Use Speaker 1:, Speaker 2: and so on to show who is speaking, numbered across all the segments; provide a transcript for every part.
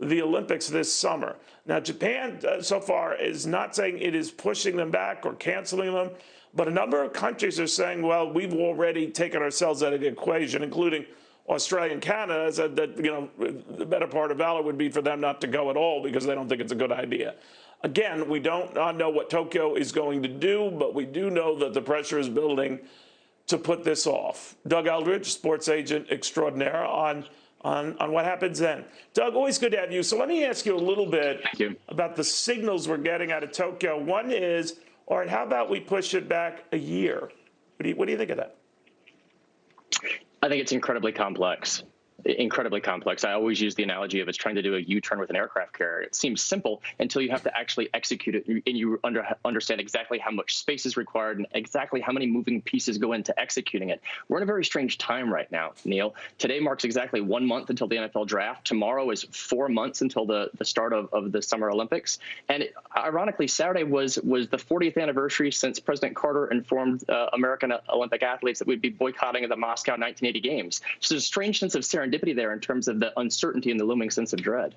Speaker 1: the Olympics this summer. Now, Japan so far is not saying it is pushing them back or canceling them, but a number of countries are saying, well, we've already taken ourselves out of the equation, including Australia and Canada, said that, the better part of valor would be for them not to go at all because they don't think it's a good idea. Again, we don't know what Tokyo is going to do, but we do know that the pressure is building to put this off. Doug Eldridge, sports agent extraordinaire, on what happens then. Doug, always good to have you. So let me ask you a little bit about the signals we're getting out of Tokyo. One is, all right, how about we push it back a year? What do you think of that?
Speaker 2: I think it's incredibly complex. Incredibly complex. I always use the analogy of it's trying to do a U-turn with an aircraft carrier. It seems simple until you have to actually execute it, and you understand exactly how much space is required and exactly how many moving pieces go into executing it. We're in a very strange time right now, Neil. Today marks exactly 1 month until the NFL draft. Tomorrow is 4 months until the start of the Summer Olympics. And ironically, Saturday was the 40th anniversary since President Carter informed American Olympic athletes that we'd be boycotting the Moscow 1980 Games. So there's a strange sense of serendipity there in terms of the uncertainty and the looming sense of dread.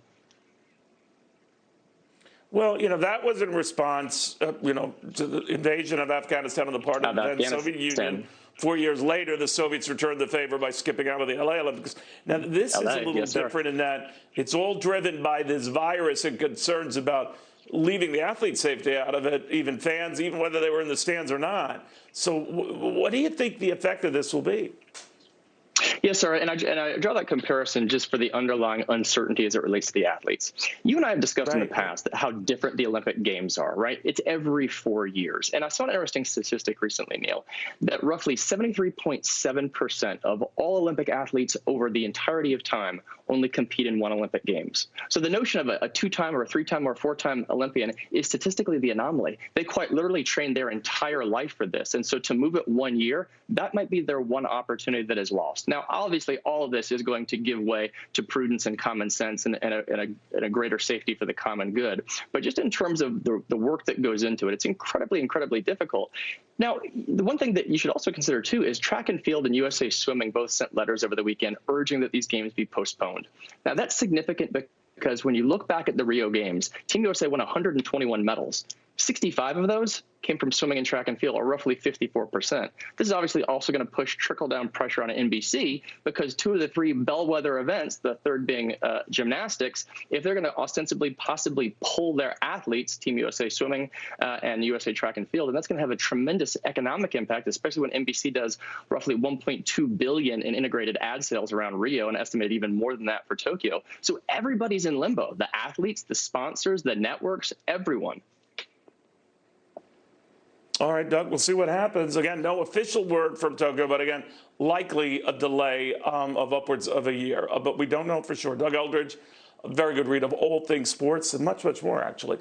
Speaker 1: Well, that was in response, to the invasion of Afghanistan on the part of the then Soviet Union. 4 years later, the Soviets returned the favor by skipping out of the LA Olympics. Now, this is a little different in that it's all driven by this virus and concerns about leaving the athlete safety out of it, even fans, even whether they were in the stands or not. So what do you think the effect of this will be?
Speaker 2: Yes, sir. And I draw that comparison just for the underlying uncertainty as it relates to the athletes. You and I have discussed in the past how different the Olympic Games are, right? It's every 4 years. And I saw an interesting statistic recently, Neil, that roughly 73.7% of all Olympic athletes over the entirety of time only compete in one Olympic Games. So the notion of a two-time or a three-time or a four-time Olympian is statistically the anomaly. They quite literally trained their entire life for this. And so to move it 1 year, that might be their one opportunity that is lost. Now, obviously, all of this is going to give way to prudence and common sense and a greater safety for the common good. But just in terms of the work that goes into it, it's incredibly, incredibly difficult. Now, the one thing that you should also consider, too, is track and field and USA Swimming both sent letters over the weekend urging that these games be postponed. Now, that's significant because when you look back at the Rio Games, Team USA won 121 medals. 65 of those came from swimming and track and field, or roughly 54%. This is obviously also going to push trickle-down pressure on NBC because two of the three bellwether events, the third being gymnastics, if they're going to ostensibly possibly pull their athletes, Team USA Swimming and USA Track and Field, and that's going to have a tremendous economic impact, especially when NBC does roughly $1.2 billion in integrated ad sales around Rio and estimated even more than that for Tokyo. So everybody's in limbo, the athletes, the sponsors, the networks, everyone.
Speaker 1: All right, Doug, we'll see what happens. Again, no official word from Tokyo, but again, likely a delay of upwards of a year. But we don't know for sure. Doug Eldridge, a very good read of all things sports and much, much more, actually.